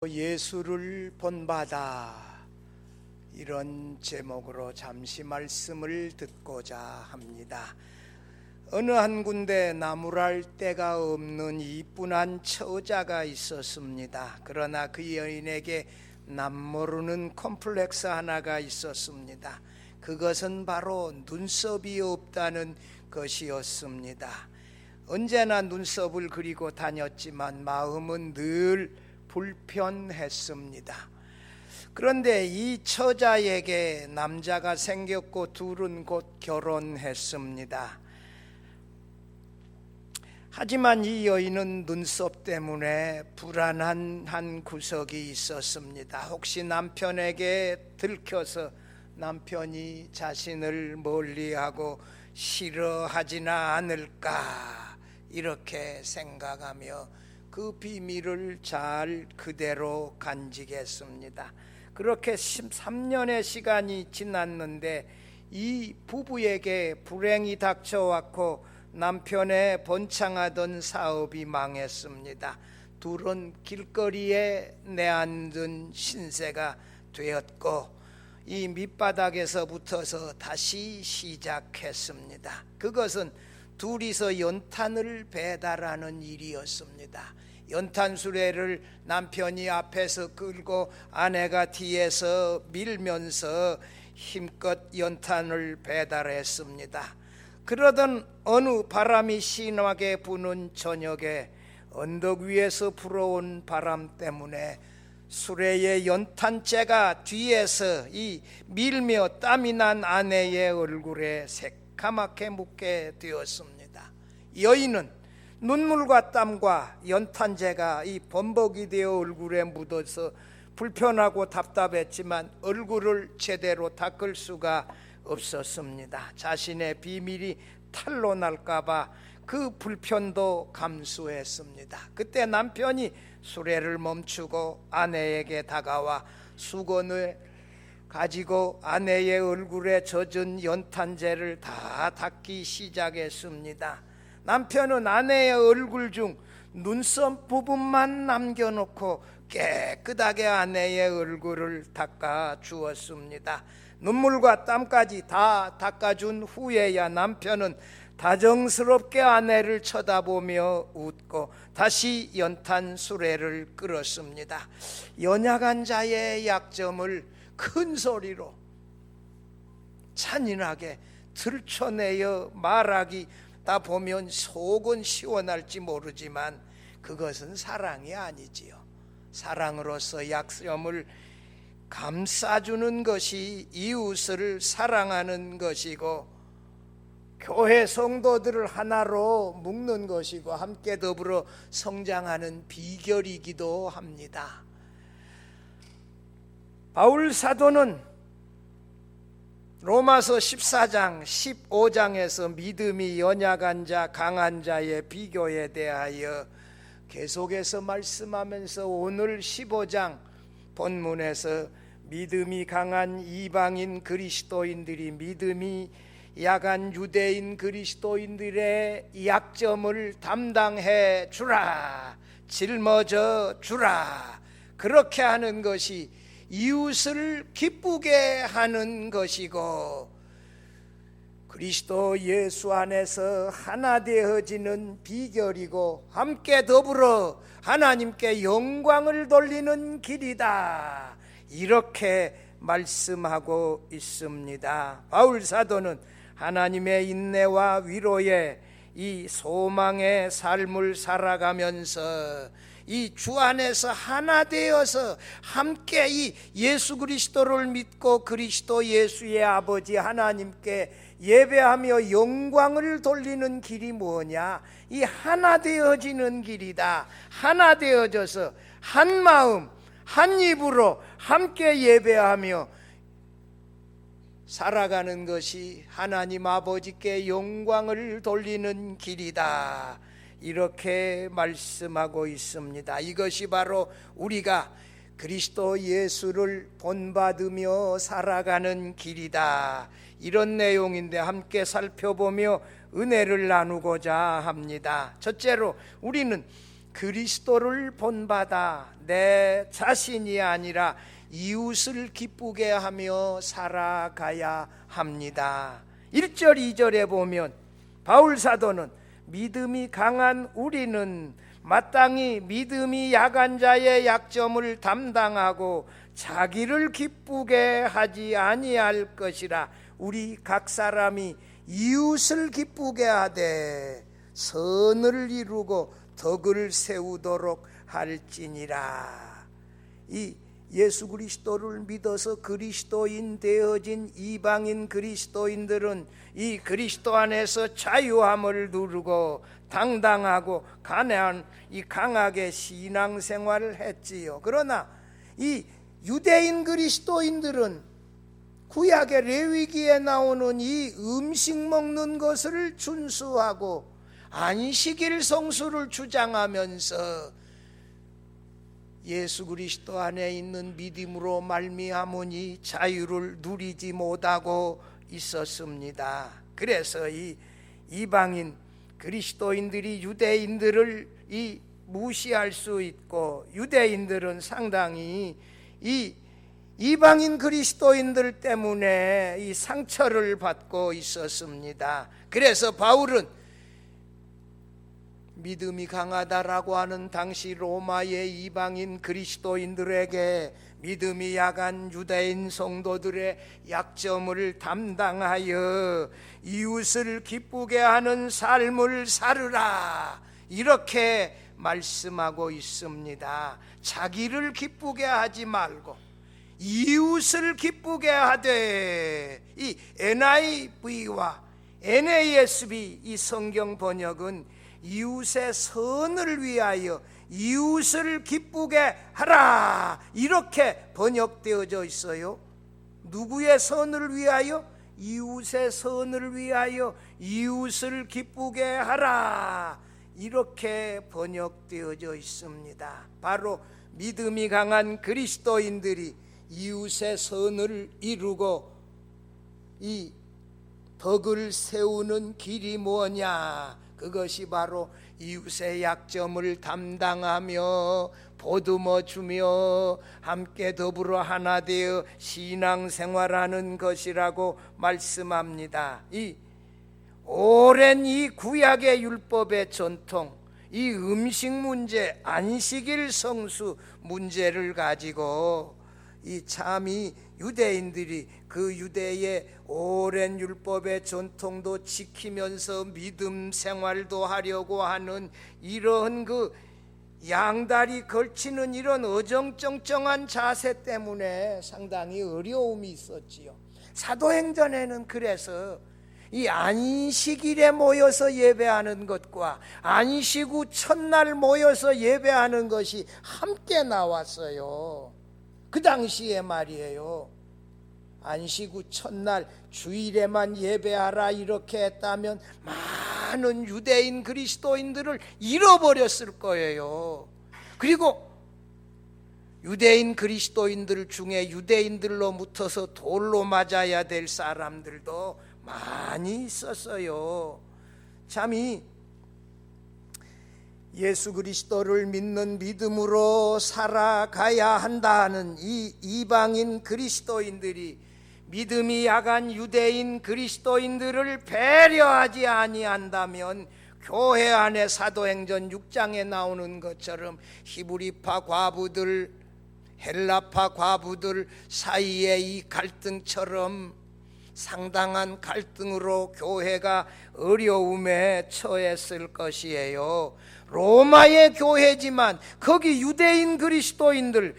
예수를 본받아, 이런 제목으로 잠시 말씀을 듣고자 합니다. 어느 한 군데 나무랄 데가 없는 이뿐한 처자가 있었습니다. 그러나 그 여인에게 남모르는 콤플렉스 하나가 있었습니다. 그것은 바로 눈썹이 없다는 것이었습니다. 언제나 눈썹을 그리고 다녔지만 마음은 늘 불편했습니다. 그런데 이 처자에게 남자가 생겼고 둘은 곧 결혼했습니다. 하지만 이 여인은 눈썹 때문에 불안한 한 구석이 있었습니다. 혹시 남편에게 들켜서 남편이 자신을 멀리하고 싫어하지나 않을까, 이렇게 생각하며 그 비밀을 잘 그대로 간직했습니다. 그렇게 13년의 시간이 지났는데 이 부부에게 불행이 닥쳐왔고 남편의 번창하던 사업이 망했습니다. 둘은 길거리에 내앉은 신세가 되었고 이 밑바닥에서 붙어서 다시 시작했습니다. 그것은 둘이서 연탄을 배달하는 일이었습니다. 연탄 수레를 남편이 앞에서 끌고 아내가 뒤에서 밀면서 힘껏 연탄을 배달했습니다. 그러던 어느 바람이 심하게 부는 저녁에 언덕 위에서 불어온 바람 때문에 수레의 연탄재가 뒤에서 이 밀며 땀이 난 아내의 얼굴에 새까맣게 묻게 되었습니다. 여인은 눈물과 땀과 연탄재가 이 범벅이 되어 얼굴에 묻어서 불편하고 답답했지만 얼굴을 제대로 닦을 수가 없었습니다. 자신의 비밀이 탄로 날까봐 그 불편도 감수했습니다. 그때 남편이 수레를 멈추고 아내에게 다가와 수건을 가지고 아내의 얼굴에 젖은 연탄재를 다 닦기 시작했습니다. 남편은 아내의 얼굴 중 눈썹 부분만 남겨놓고 깨끗하게 아내의 얼굴을 닦아 주었습니다. 눈물과 땀까지 다 닦아준 후에야 남편은 다정스럽게 아내를 쳐다보며 웃고 다시 연탄 수레를 끌었습니다. 연약한 자의 약점을 큰 소리로 잔인하게 들춰내어 말하기다 보면 속은 시원할지 모르지만 그것은 사랑이 아니지요. 사랑으로서 약점을 감싸주는 것이 이웃을 사랑하는 것이고 교회 성도들을 하나로 묶는 것이고 함께 더불어 성장하는 비결이기도 합니다. 바울 사도는 로마서 14장 15장에서 믿음이 연약한 자 강한 자의 비교에 대하여 계속해서 말씀하면서 오늘 15장 본문에서 믿음이 강한 이방인 그리스도인들이 믿음이 약한 유대인 그리스도인들의 약점을 담당해 주라, 짊어져 주라, 그렇게 하는 것이 이웃을 기쁘게 하는 것이고 그리스도 예수 안에서 하나 되어지는 비결이고 함께 더불어 하나님께 영광을 돌리는 길이다, 이렇게 말씀하고 있습니다. 바울 사도는 하나님의 인내와 위로의 이 소망의 삶을 살아가면서 이 주 안에서 하나 되어서 함께 이 예수 그리스도를 믿고 그리스도 예수의 아버지 하나님께 예배하며 영광을 돌리는 길이 뭐냐? 이 하나 되어지는 길이다. 하나 되어져서 한 마음 한 입으로 함께 예배하며 살아가는 것이 하나님 아버지께 영광을 돌리는 길이다, 이렇게 말씀하고 있습니다. 이것이 바로 우리가 그리스도 예수를 본받으며 살아가는 길이다, 이런 내용인데 함께 살펴보며 은혜를 나누고자 합니다. 첫째로 우리는 그리스도를 본받아 내 자신이 아니라 이웃을 기쁘게 하며 살아가야 합니다. 1절 2절에 보면 바울 사도는 믿음이 강한 우리는 마땅히 믿음이 약한 자의 약점을 담당하고 자기를 기쁘게 하지 아니할 것이라. 우리 각 사람이 이웃을 기쁘게 하되 선을 이루고 덕을 세우도록 할지니라. 이 예수 그리스도를 믿어서 그리스도인 되어진 이방인 그리스도인들은 이 그리스도 안에서 자유함을 누르고 당당하고 강하게 신앙생활을 했지요. 그러나 이 유대인 그리스도인들은 구약의 레위기에 나오는 이 음식 먹는 것을 준수하고 안식일 성수를 주장하면서 예수 그리스도 안에 있는 믿음으로 말미암으니 자유를 누리지 못하고 있었습니다. 그래서 이 이방인 그리스도인들이 유대인들을 무시할 수 있고, 유대인들은 상당히 이 이방인 그리스도인들 때문에 이 상처를 받고 있었습니다. 그래서 바울은 믿음이 강하다라고 하는 당시 로마의 이방인 그리스도인들에게 믿음이 약한 유대인 성도들의 약점을 담당하여 이웃을 기쁘게 하는 삶을 살으라, 이렇게 말씀하고 있습니다. 자기를 기쁘게 하지 말고 이웃을 기쁘게 하되, 이 NIV와 NASB 이 성경 번역은 이웃의 선을 위하여 이웃을 기쁘게 하라, 이렇게 번역되어져 있어요. 누구의 선을 위하여? 이웃의 선을 위하여 이웃을 기쁘게 하라, 이렇게 번역되어져 있습니다. 바로 믿음이 강한 그리스도인들이 이웃의 선을 이루고 이 덕을 세우는 길이 뭐냐? 그것이 바로 이웃의 약점을 담당하며 보듬어 주며 함께 더불어 하나 되어 신앙생활하는 것이라고 말씀합니다. 이 오랜 이 구약의 율법의 전통, 이 음식 문제, 안식일 성수 문제를 가지고 이 참이 유대인들이 그 유대의 오랜 율법의 전통도 지키면서 믿음 생활도 하려고 하는 이런 그 양다리 걸치는 이런 어정쩡쩡한 자세 때문에 상당히 어려움이 있었지요. 사도행전에는 그래서 이 안식일에 모여서 예배하는 것과 안식 후 첫날 모여서 예배하는 것이 함께 나왔어요. 그 당시에 말이에요. 안식 후 첫날 주일에만 예배하라 이렇게 했다면 많은 유대인 그리스도인들을 잃어버렸을 거예요. 그리고 유대인 그리스도인들 중에 유대인들로 묻어서 돌로 맞아야 될 사람들도 많이 있었어요. 참이 예수 그리스도를 믿는 믿음으로 살아가야 한다는 이 이방인 그리스도인들이 믿음이 약한 유대인 그리스도인들을 배려하지 아니한다면 교회 안에 사도행전 6장에 나오는 것처럼 히브리파 과부들, 헬라파 과부들 사이의 이 갈등처럼 상당한 갈등으로 교회가 어려움에 처했을 것이에요. 로마의 교회지만 거기 유대인 그리스도인들,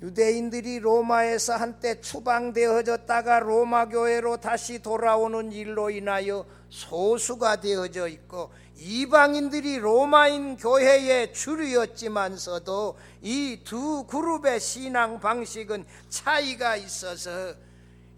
유대인들이 로마에서 한때 추방되어졌다가 로마 교회로 다시 돌아오는 일로 인하여 소수가 되어져 있고, 이방인들이 로마인 교회의 주류였지만서도 이 두 그룹의 신앙 방식은 차이가 있어서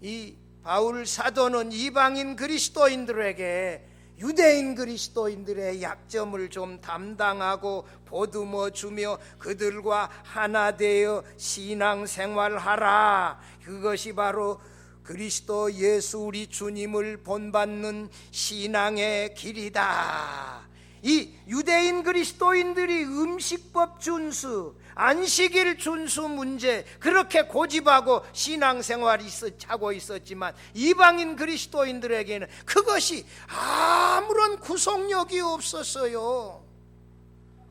이 바울 사도는 이방인 그리스도인들에게 유대인 그리스도인들의 약점을 좀 담당하고 보듬어 주며 그들과 하나 되어 신앙생활하라, 그것이 바로 그리스도 예수 우리 주님을 본받는 신앙의 길이다, 이 유대인 그리스도인들이 음식법 준수, 안식일 준수 문제 그렇게 고집하고 신앙생활을 하고 있었지만 이방인 그리스도인들에게는 그것이 아무런 구속력이 없었어요.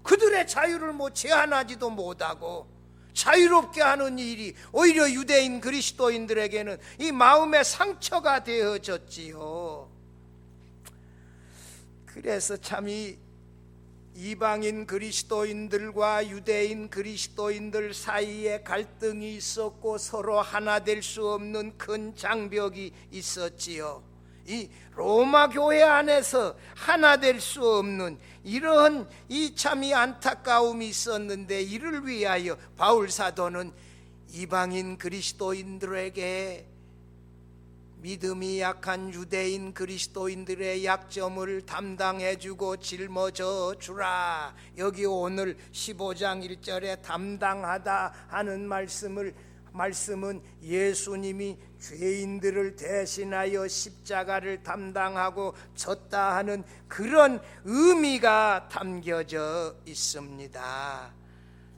그들의 자유를 제한하지도 못하고 자유롭게 하는 일이 오히려 유대인 그리스도인들에게는 이 마음의 상처가 되어졌지요. 그래서 참 이 이방인 그리스도인들과 유대인 그리스도인들 사이에 갈등이 있었고 서로 하나 될 수 없는 큰 장벽이 있었지요. 이 로마 교회 안에서 하나 될 수 없는 이러한 이 참이 안타까움이 있었는데, 이를 위하여 바울 사도는 이방인 그리스도인들에게 믿음이 약한 유대인 그리스도인들의 약점을 담당해주고 짊어져 주라. 여기 오늘 15장 1절에 담당하다 하는 말씀은 예수님이 죄인들을 대신하여 십자가를 담당하고 졌다 하는 그런 의미가 담겨져 있습니다.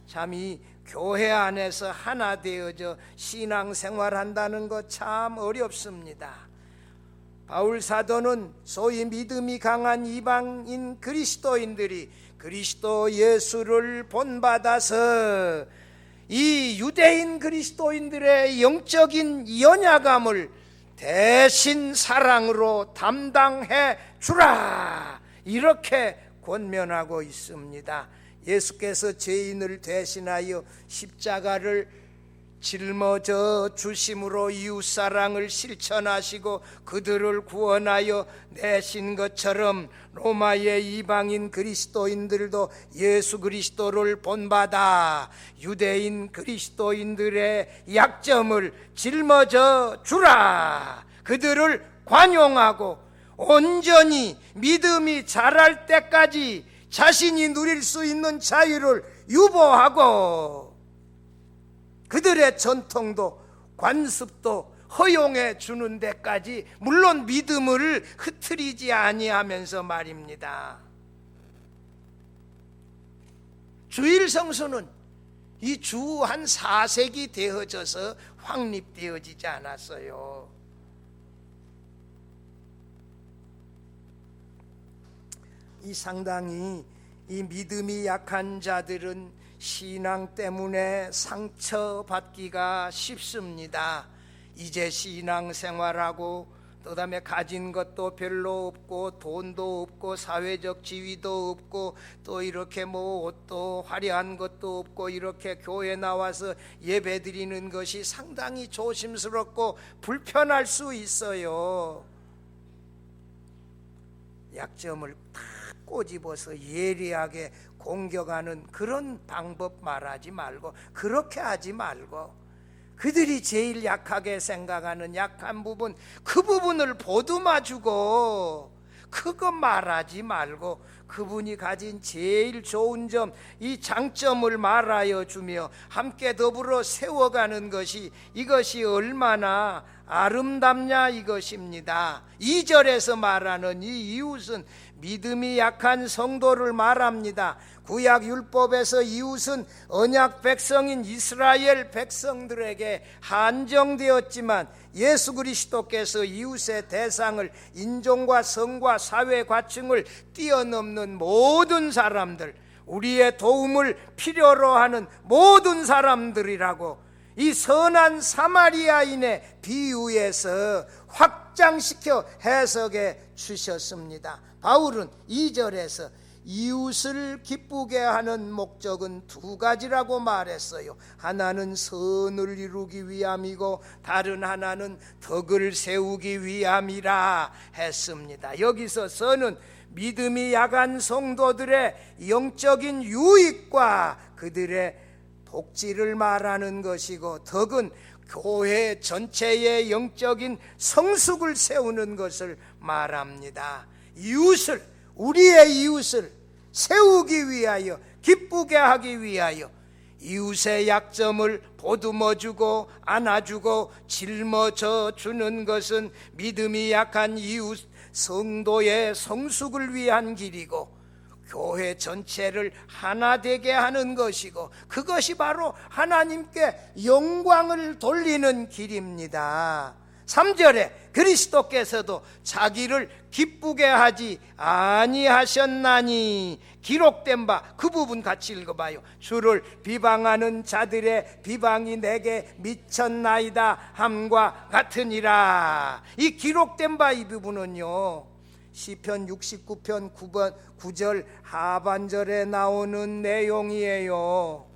참 이 교회 안에서 하나 되어져 신앙생활한다는 것 참 어렵습니다. 바울 사도는 소위 믿음이 강한 이방인 그리스도인들이 그리스도 예수를 본받아서 이 유대인 그리스도인들의 영적인 연약함을 대신 사랑으로 담당해 주라, 이렇게 권면하고 있습니다. 예수께서 죄인을 대신하여 십자가를 짊어져 주심으로 이웃사랑을 실천하시고 그들을 구원하여 내신 것처럼 로마의 이방인 그리스도인들도 예수 그리스도를 본받아 유대인 그리스도인들의 약점을 짊어져 주라. 그들을 관용하고 온전히 믿음이 자랄 때까지 자신이 누릴 수 있는 자유를 유보하고 그들의 전통도 관습도 허용해 주는 데까지, 물론 믿음을 흐트리지 아니하면서 말입니다. 주일 성수는 이 주 한 4세기 되어져서 확립되어지지 않았어요. 이 상당히 이 믿음이 약한 자들은 신앙 때문에 상처받기가 쉽습니다. 이제 신앙생활하고 그다음에 가진 것도 별로 없고 돈도 없고 사회적 지위도 없고 또 이렇게 옷도 화려한 것도 없고 이렇게 교회 나와서 예배드리는 것이 상당히 조심스럽고 불편할 수 있어요. 약점을 다 꼬집어서 예리하게 공격하는 그런 방법 말하지 말고, 그렇게 하지 말고, 그들이 제일 약하게 생각하는 약한 부분, 그 부분을 보듬어주고 그거 말하지 말고 그분이 가진 제일 좋은 점, 이 장점을 말하여 주며 함께 더불어 세워가는 것이, 이것이 얼마나 아름답냐 이것입니다. 2절에서 말하는 이 이웃은 믿음이 약한 성도를 말합니다. 구약 율법에서 이웃은 언약 백성인 이스라엘 백성들에게 한정되었지만 예수 그리스도께서 이웃의 대상을 인종과 성과 사회 과층을 뛰어넘는 모든 사람들, 우리의 도움을 필요로 하는 모든 사람들이라고 이 선한 사마리아인의 비유에서 확장시켜 해석해 주셨습니다. 바울은 2절에서 이웃을 기쁘게 하는 목적은 두 가지라고 말했어요. 하나는 선을 이루기 위함이고 다른 하나는 덕을 세우기 위함이라 했습니다. 여기서 선은 믿음이 약한 성도들의 영적인 유익과 그들의 복지를 말하는 것이고, 덕은 교회 전체의 영적인 성숙을 세우는 것을 말합니다. 이웃을, 우리의 이웃을 세우기 위하여, 기쁘게 하기 위하여 이웃의 약점을 보듬어주고 안아주고 짊어져 주는 것은 믿음이 약한 이웃 성도의 성숙을 위한 길이고, 교회 전체를 하나 되게 하는 것이고, 그것이 바로 하나님께 영광을 돌리는 길입니다. 3절에 그리스도께서도 자기를 기쁘게 하지 아니하셨나니 기록된 바, 그 부분 같이 읽어봐요. 주를 비방하는 자들의 비방이 내게 미쳤나이다 함과 같으니라. 이 기록된 바, 이 부분은요, 시편 69편 9절 하반절에 나오는 내용이에요.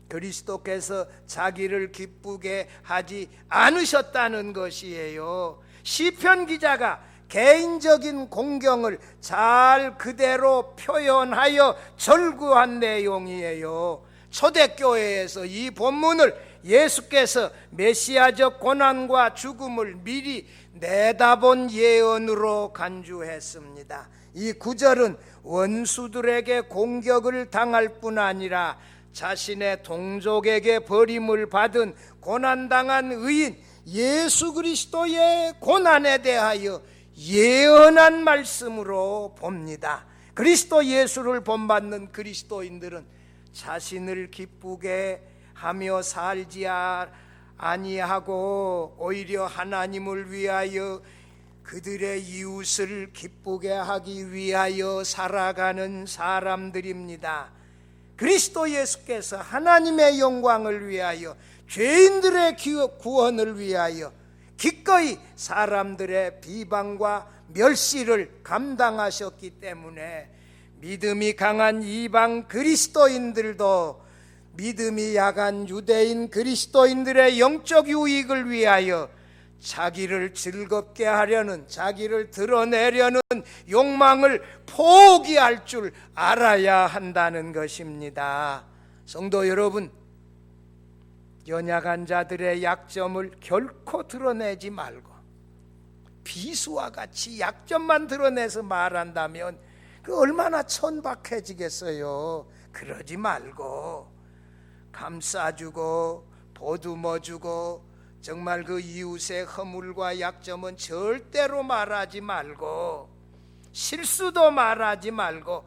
그리스도께서 자기를 기쁘게 하지 않으셨다는 것이에요. 시편 기자가 개인적인 공경을 잘 그대로 표현하여 절구한 내용이에요. 초대교회에서 이 본문을 예수께서 메시아적 고난과 죽음을 미리 내다본 예언으로 간주했습니다. 이 구절은 원수들에게 공격을 당할 뿐 아니라 자신의 동족에게 버림을 받은 고난당한 의인 예수 그리스도의 고난에 대하여 예언한 말씀으로 봅니다. 그리스도 예수를 본받는 그리스도인들은 자신을 기쁘게 하며 살지 아니하고 오히려 하나님을 위하여 그들의 이웃을 기쁘게 하기 위하여 살아가는 사람들입니다. 그리스도 예수께서 하나님의 영광을 위하여, 죄인들의 구원을 위하여 기꺼이 사람들의 비방과 멸시를 감당하셨기 때문에 믿음이 강한 이방 그리스도인들도 믿음이 약한 유대인 그리스도인들의 영적 유익을 위하여 자기를 즐겁게 하려는, 자기를 드러내려는 욕망을 포기할 줄 알아야 한다는 것입니다. 성도 여러분, 연약한 자들의 약점을 결코 드러내지 말고 비수와 같이 약점만 드러내서 말한다면 그 얼마나 천박해지겠어요. 그러지 말고 감싸주고 보듬어주고, 정말 그 이웃의 허물과 약점은 절대로 말하지 말고, 실수도 말하지 말고,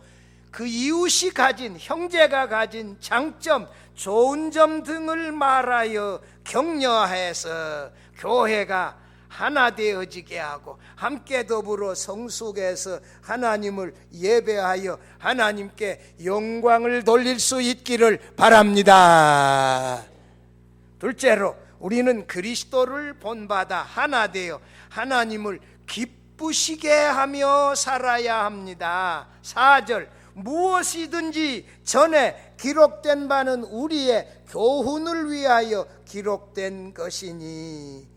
그 이웃이 가진, 형제가 가진 장점, 좋은 점 등을 말하여 격려해서 교회가 하나 되어지게 하고 함께 더불어 성숙해서 하나님을 예배하여 하나님께 영광을 돌릴 수 있기를 바랍니다. 둘째로, 우리는 그리스도를 본받아 하나 되어 하나님을 기쁘시게 하며 살아야 합니다. 4절, 무엇이든지 전에 기록된 바는 우리의 교훈을 위하여 기록된 것이니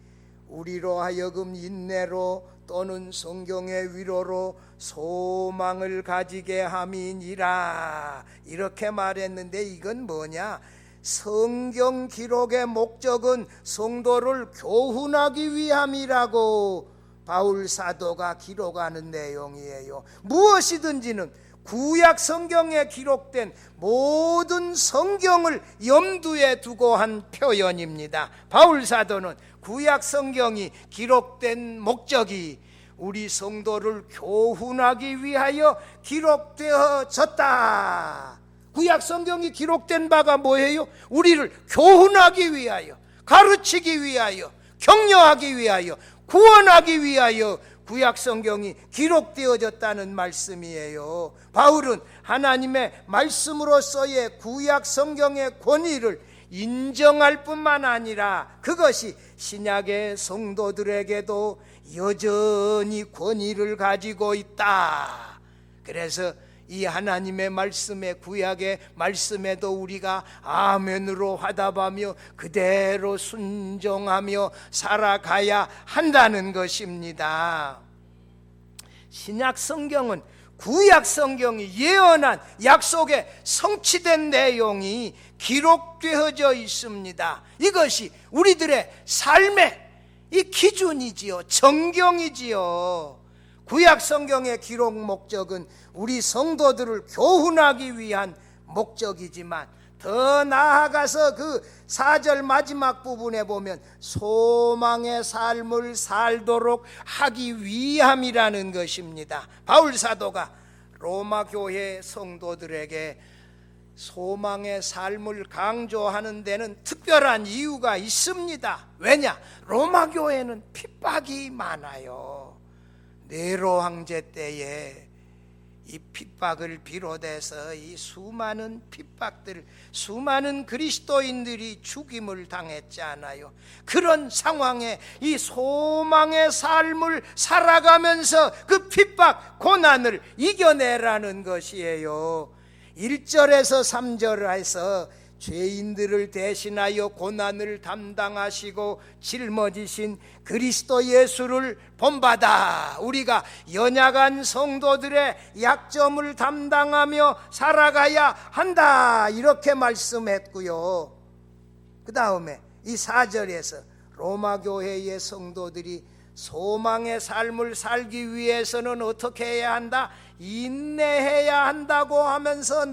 우리로 하여금 인내로 또는 성경의 위로로 소망을 가지게 함이니라. 이렇게 말했는데 이건 뭐냐? 성경 기록의 목적은 성도를 교훈하기 위함이라고 바울 사도가 기록하는 내용이에요. 무엇이든지는 구약 성경에 기록된 모든 성경을 염두에 두고 한 표현입니다. 바울 사도는 구약 성경이 기록된 목적이 우리 성도를 교훈하기 위하여 기록되어졌다. 구약 성경이 기록된 바가 뭐예요? 우리를 교훈하기 위하여, 가르치기 위하여, 격려하기 위하여, 구원하기 위하여 구약 성경이 기록되어졌다는 말씀이에요. 바울은 하나님의 말씀으로서의 구약 성경의 권위를 인정할 뿐만 아니라 그것이 신약의 성도들에게도 여전히 권위를 가지고 있다. 그래서 이 하나님의 말씀에, 구약의 말씀에도 우리가 아멘으로 화답하며 그대로 순종하며 살아가야 한다는 것입니다. 신약 성경은 구약 성경이 예언한 약속의 성취된 내용이 기록되어져 있습니다. 이것이 우리들의 삶의 이 기준이지요, 정경이지요. 구약 성경의 기록 목적은 우리 성도들을 교훈하기 위한 목적이지만 더 나아가서 그 4절 마지막 부분에 보면 소망의 삶을 살도록 하기 위함이라는 것입니다. 바울 사도가 로마 교회 성도들에게 소망의 삶을 강조하는 데는 특별한 이유가 있습니다. 왜냐? 로마 교회는 핍박이 많아요. 네로 황제 때에 이 핍박을 비롯해서 이 수많은 핍박들, 수많은 그리스도인들이 죽임을 당했잖아요. 그런 상황에 이 소망의 삶을 살아가면서 그 핍박, 고난을 이겨내라는 것이에요. 1절에서 3절에서 죄인들을 대신하여 고난을 담당하시고 짊어지신 그리스도 예수를 본받아 우리가 연약한 성도들의 약점을 담당하며 살아가야 한다, 이렇게 말씀했고요. 그 다음에 이 4절에서 로마 교회의 성도들이 소망의 삶을 살기 위해서는 어떻게 해야 한다? 인내해야 한다고 하면서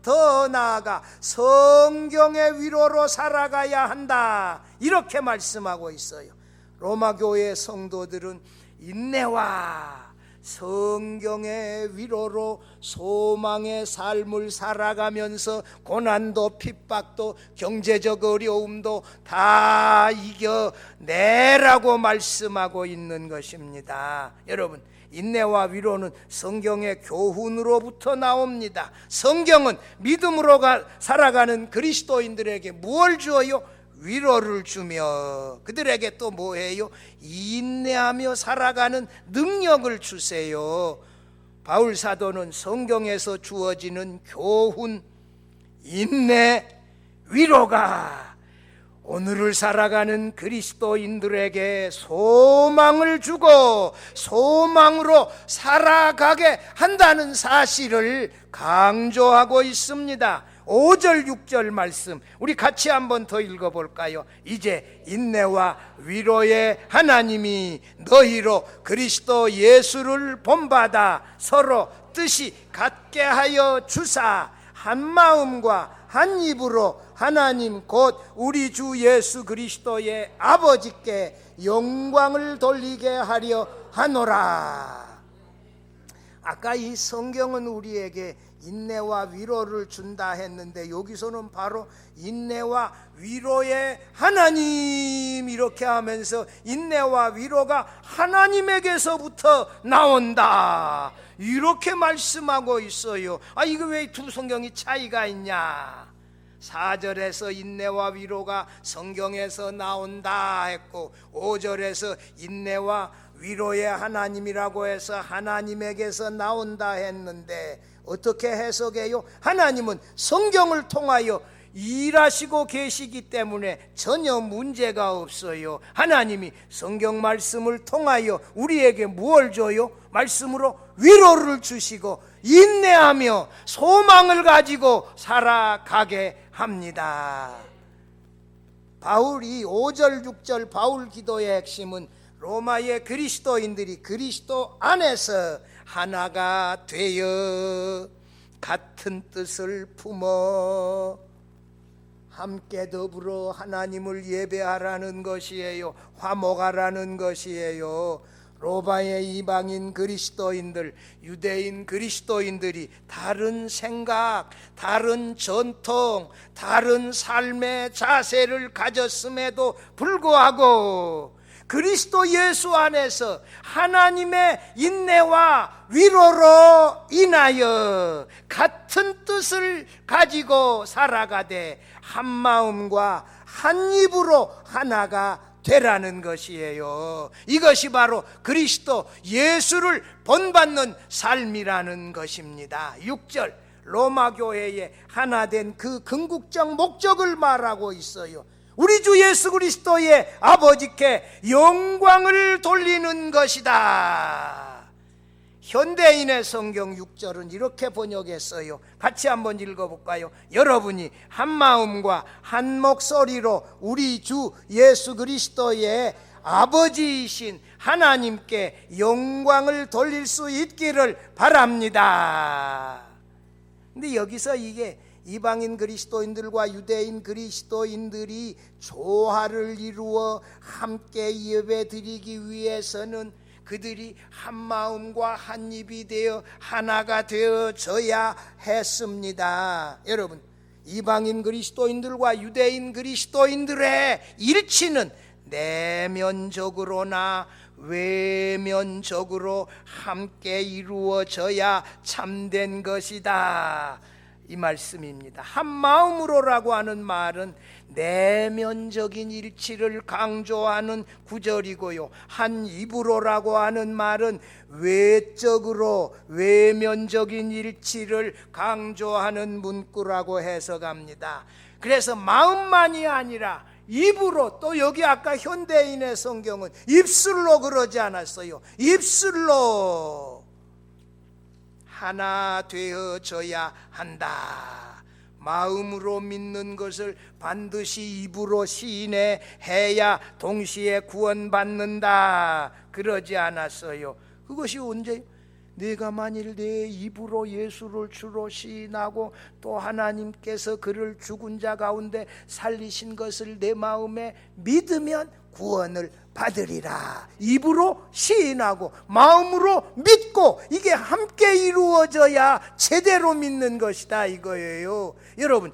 더 나아가 성경의 위로로 살아가야 한다, 이렇게 말씀하고 있어요. 로마 교회 성도들은 인내와 성경의 위로로 소망의 삶을 살아가면서 고난도 핍박도 경제적 어려움도 다 이겨내라고 말씀하고 있는 것입니다. 여러분, 인내와 위로는 성경의 교훈으로부터 나옵니다. 성경은 믿음으로 살아가는 그리스도인들에게 무엇을 주어요? 위로를 주며 그들에게 또 뭐해요? 인내하며 살아가는 능력을 주세요. 바울 사도는 성경에서 주어지는 교훈, 인내, 위로가 오늘을 살아가는 그리스도인들에게 소망을 주고 소망으로 살아가게 한다는 사실을 강조하고 있습니다. 5절 6절 말씀 우리 같이 한번 더 읽어볼까요? 이제 인내와 위로의 하나님이 너희로 그리스도 예수를 본받아 서로 뜻이 같게 하여 주사 한 마음과 한 입으로 하나님 곧 우리 주 예수 그리스도의 아버지께 영광을 돌리게 하려 하노라. 아까 이 성경은 우리에게 인내와 위로를 준다 했는데 여기서는 바로 인내와 위로의 하나님, 이렇게 하면서 인내와 위로가 하나님에게서부터 나온다, 이렇게 말씀하고 있어요. 이거 왜 두 성경이 차이가 있냐? 4절에서 인내와 위로가 성경에서 나온다 했고 5절에서 인내와 위로의 하나님이라고 해서 하나님에게서 나온다 했는데 어떻게 해석해요? 하나님은 성경을 통하여 일하시고 계시기 때문에 전혀 문제가 없어요. 하나님이 성경 말씀을 통하여 우리에게 무엇을 줘요? 말씀으로 위로를 주시고 인내하며 소망을 가지고 살아가게 합니다. 바울이 5절 6절 바울 기도의 핵심은 로마의 그리스도인들이 그리스도 안에서 하나가 되어 같은 뜻을 품어 함께 더불어 하나님을 예배하라는 것이에요. 화목하라는 것이에요. 로마의 이방인 그리스도인들, 유대인 그리스도인들이 다른 생각, 다른 전통, 다른 삶의 자세를 가졌음에도 불구하고 그리스도 예수 안에서 하나님의 인내와 위로로 인하여 같은 뜻을 가지고 살아가되 한 마음과 한 입으로 하나가 되라는 것이에요. 이것이 바로 그리스도 예수를 본받는 삶이라는 것입니다. 6절 로마 교회의 하나 된 그 궁극적 목적을 말하고 있어요. 우리 주 예수 그리스도의 아버지께 영광을 돌리는 것이다. 현대인의 성경 6절은 이렇게 번역했어요. 같이 한번 읽어볼까요? 여러분이 한 마음과 한 목소리로 우리 주 예수 그리스도의 아버지이신 하나님께 영광을 돌릴 수 있기를 바랍니다. 근데 여기서 이게 이방인 그리스도인들과 유대인 그리스도인들이 조화를 이루어 함께 예배 드리기 위해서는 그들이 한 마음과 한 입이 되어 하나가 되어져야 했습니다. 여러분, 이방인 그리스도인들과 유대인 그리스도인들의 일치는 내면적으로나 외면적으로 함께 이루어져야 참된 것이다, 이 말씀입니다. 한 마음으로라고 하는 말은 내면적인 일치를 강조하는 구절이고요, 한 입으로라고 하는 말은 외적으로 외면적인 일치를 강조하는 문구라고 해석합니다. 그래서 마음만이 아니라 입으로, 또 여기 아까 현대인의 성경은 입술로 그러지 않았어요. 입술로 하나 되어져야 한다. 마음으로 믿는 것을 반드시 입으로 시인해야 동시에 구원받는다, 그러지 않았어요. 그것이 언제? 내가 만일 내 입으로 예수를 주로 시인하고 또 하나님께서 그를 죽은 자 가운데 살리신 것을 내 마음에 믿으면 구원을 받으리라. 입으로 시인하고 마음으로 믿고, 이게 함께 이루어져야 제대로 믿는 것이다, 이거예요. 여러분,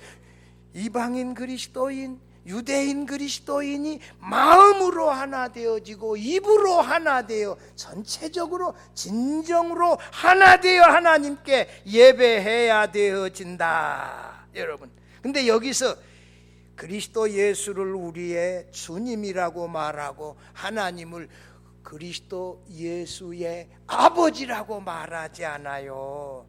이방인 그리스도인, 유대인 그리스도인이 마음으로 하나 되어지고 입으로 하나 되어 전체적으로 진정으로 하나 되어 하나님께 예배해야 되어진다, 여러분. 근데 여기서 그리스도 예수를 우리의 주님이라고 말하고 하나님을 그리스도 예수의 아버지라고 말하지 않아요.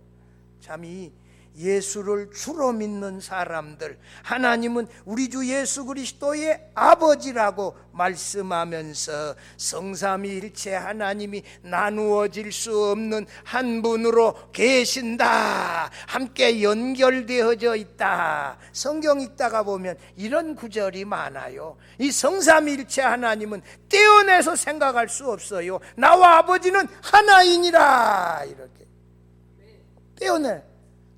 참, 이 예수를 주로 믿는 사람들, 하나님은 우리 주 예수 그리스도의 아버지라고 말씀하면서 성삼위일체 하나님이 나누어질 수 없는 한 분으로 계신다, 함께 연결되어져 있다. 성경 읽다가 보면 이런 구절이 많아요. 이 성삼위일체 하나님은 떼어내서 생각할 수 없어요. 나와 아버지는 하나이니라, 이렇게 떼어내.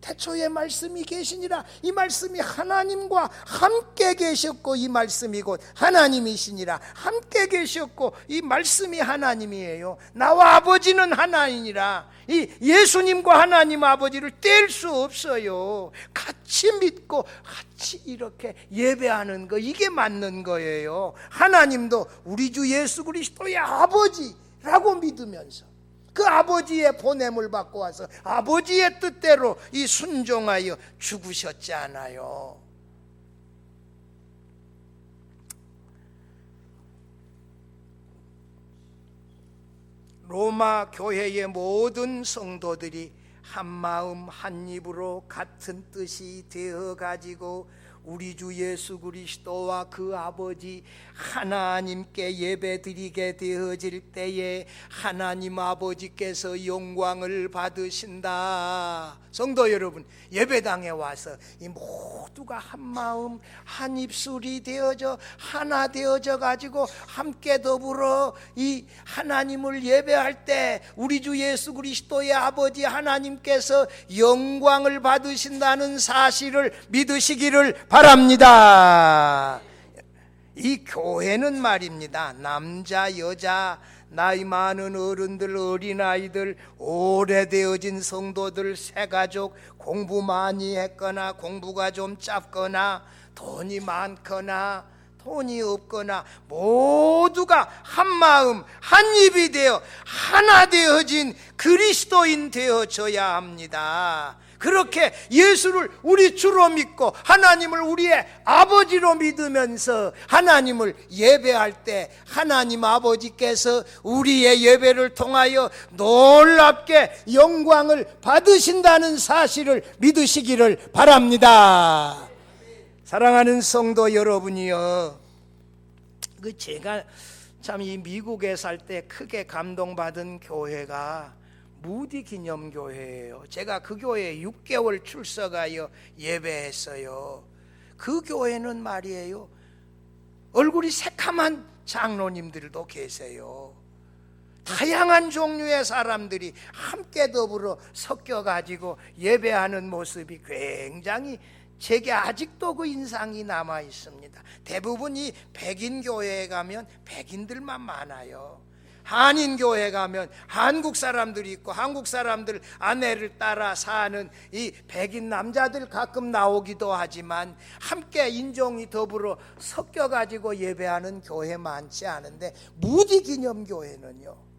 태초에 말씀이 계시니라. 이 말씀이 하나님과 함께 계셨고 이 말씀이 곧 하나님이시니라. 함께 계셨고 이 말씀이 하나님이에요. 나와 아버지는 하나이니라. 이 예수님과 하나님 아버지를 뗄 수 없어요. 같이 믿고 같이 이렇게 예배하는 거, 이게 맞는 거예요. 하나님도 우리 주 예수 그리스도의 아버지라고 믿으면서 그 아버지의 보냄을 받고 와서 아버지의 뜻대로 이 순종하여 죽으셨잖아요. 로마 교회의 모든 성도들이 한 마음 한 입으로 같은 뜻이 되어 가지고 우리 주 예수 그리스도와 그 아버지 하나님께 예배드리게 되어질 때에 하나님 아버지께서 영광을 받으신다. 성도 여러분, 예배당에 와서 이 모두가 한 마음 한 입술이 되어져 하나 되어져 가지고 함께 더불어 이 하나님을 예배할 때 우리 주 예수 그리스도의 아버지 하나님께서 영광을 받으신다는 사실을 믿으시기를 바랍니다. 이 교회는 말입니다, 남자 여자 나이 많은 어른들 어린아이들 오래되어진 성도들 새가족, 공부 많이 했거나 공부가 좀 짧거나 돈이 많거나 돈이 없거나 모두가 한 마음 한 입이 되어 하나 되어진 그리스도인 되어져야 합니다. 그렇게 예수를 우리 주로 믿고 하나님을 우리의 아버지로 믿으면서 하나님을 예배할 때 하나님 아버지께서 우리의 예배를 통하여 놀랍게 영광을 받으신다는 사실을 믿으시기를 바랍니다. 사랑하는 성도 여러분이여, 제가 참 이 미국에 살 때 크게 감동받은 교회가 무디 기념교회예요. 제가 그 교회에 6개월 출석하여 예배했어요. 그 교회는 말이에요, 얼굴이 새카만 장로님들도 계세요. 다양한 종류의 사람들이 함께 더불어 섞여가지고 예배하는 모습이 굉장히 제게 아직도 그 인상이 남아 있습니다. 대부분 이 백인 교회에 가면 백인들만 많아요. 한인교회 가면 한국 사람들이 있고 한국 사람들 아내를 따라 사는 이 백인 남자들 가끔 나오기도 하지만 함께 인종이 더불어 섞여가지고 예배하는 교회 많지 않은데, 무디 기념교회는요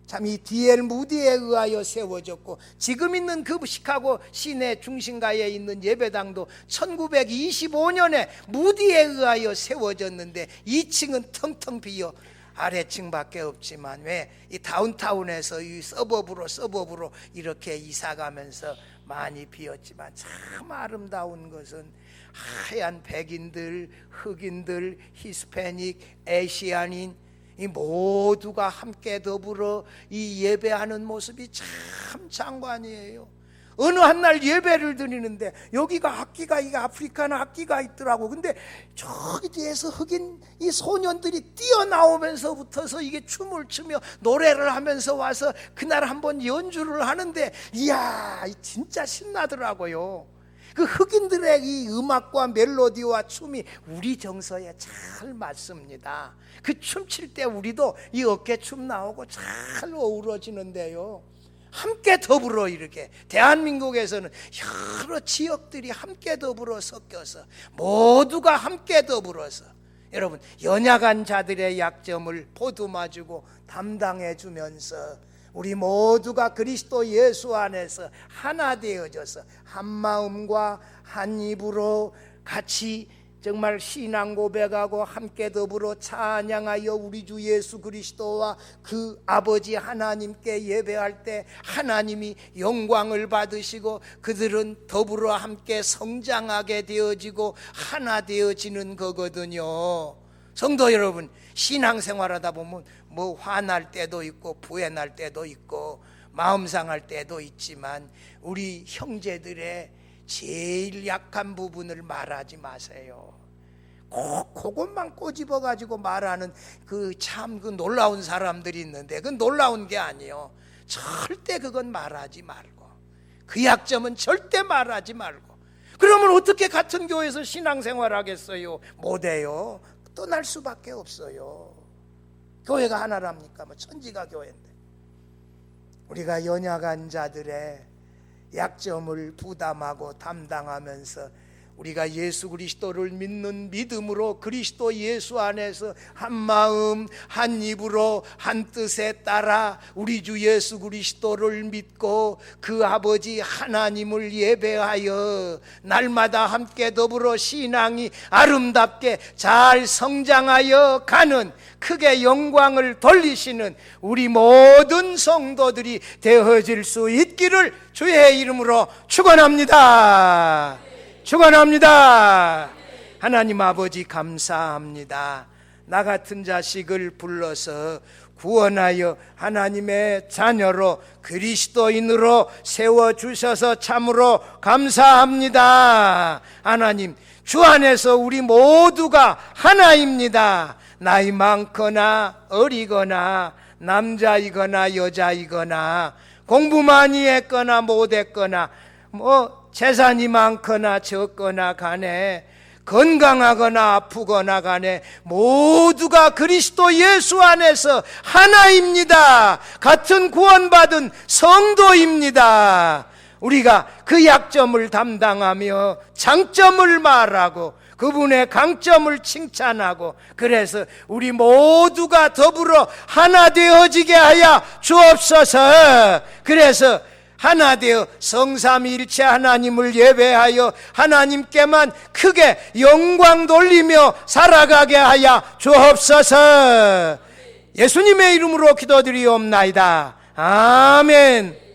참 이 D.L. 무디에 의하여 세워졌고, 지금 있는 그 시카고 시내 중심가에 있는 예배당도 1925년에 무디에 의하여 세워졌는데 2층은 텅텅 비어 아래층밖에 없지만, 왜 이 다운타운에서 이 서버브로 이렇게 이사가면서 많이 비었지만, 참 아름다운 것은 하얀 백인들, 흑인들, 히스패닉, 아시아인 이 모두가 함께 더불어 이 예배하는 모습이 참 장관이에요. 어느 한 날 예배를 드리는데 여기가 악기가, 이게 아프리카는 악기가 있더라고. 근데 저기 뒤에서 흑인 이 소년들이 뛰어나오면서부터서 이게 춤을 추며 노래를 하면서 와서 그날 한번 연주를 하는데, 이야 진짜 신나더라고요. 그 흑인들의 이 음악과 멜로디와 춤이 우리 정서에 잘 맞습니다. 그 춤출 때 우리도 이 어깨춤 나오고 잘 어우러지는데요, 함께 더불어 이렇게 대한민국에서는 여러 지역들이 함께 더불어 섞여서 모두가 함께 더불어서, 여러분 연약한 자들의 약점을 보듬어주고 담당해 주면서 우리 모두가 그리스도 예수 안에서 하나 되어져서 한 마음과 한 입으로 같이 정말 신앙 고백하고 함께 더불어 찬양하여 우리 주 예수 그리스도와 그 아버지 하나님께 예배할 때 하나님이 영광을 받으시고 그들은 더불어 함께 성장하게 되어지고 하나 되어지는 거거든요. 성도 여러분, 신앙생활하다 보면 뭐 화날 때도 있고 부해날 때도 있고 마음 상할 때도 있지만, 우리 형제들의 제일 약한 부분을 말하지 마세요. 꼭 그것만 꼬집어 가지고 말하는 그 놀라운 사람들이 있는데, 그건 놀라운 게 아니에요. 절대 그건 말하지 말고, 그 약점은 절대 말하지 말고. 그러면 어떻게 같은 교회에서 신앙생활 하겠어요? 못해요. 떠날 수밖에 없어요. 교회가 하나랍니까? 뭐 천지가 교회인데. 우리가 연약한 자들의 약점을 부담하고 담당하면서 우리가 예수 그리스도를 믿는 믿음으로 그리스도 예수 안에서 한 마음 한 입으로 한 뜻에 따라 우리 주 예수 그리스도를 믿고 그 아버지 하나님을 예배하여 날마다 함께 더불어 신앙이 아름답게 잘 성장하여 가는, 크게 영광을 돌리시는 우리 모든 성도들이 되어질 수 있기를 주의 이름으로 축원합니다. 축원합니다. 하나님 아버지 감사합니다. 나 같은 자식을 불러서 구원하여 하나님의 자녀로 그리스도인으로 세워주셔서 참으로 감사합니다. 하나님, 주 안에서 우리 모두가 하나입니다. 나이 많거나 어리거나 남자이거나 여자이거나 공부 많이 했거나 못했거나 재산이 많거나 적거나 간에 건강하거나 아프거나 간에 모두가 그리스도 예수 안에서 하나입니다. 같은 구원받은 성도입니다. 우리가 그 약점을 담당하며 장점을 말하고 그분의 강점을 칭찬하고, 그래서 우리 모두가 더불어 하나 되어지게 하여 주옵소서. 그래서 하나 되어 성삼위일체 하나님을 예배하여 하나님께만 크게 영광 돌리며 살아가게 하여 주옵소서. 예수님의 이름으로 기도드리옵나이다. 아멘.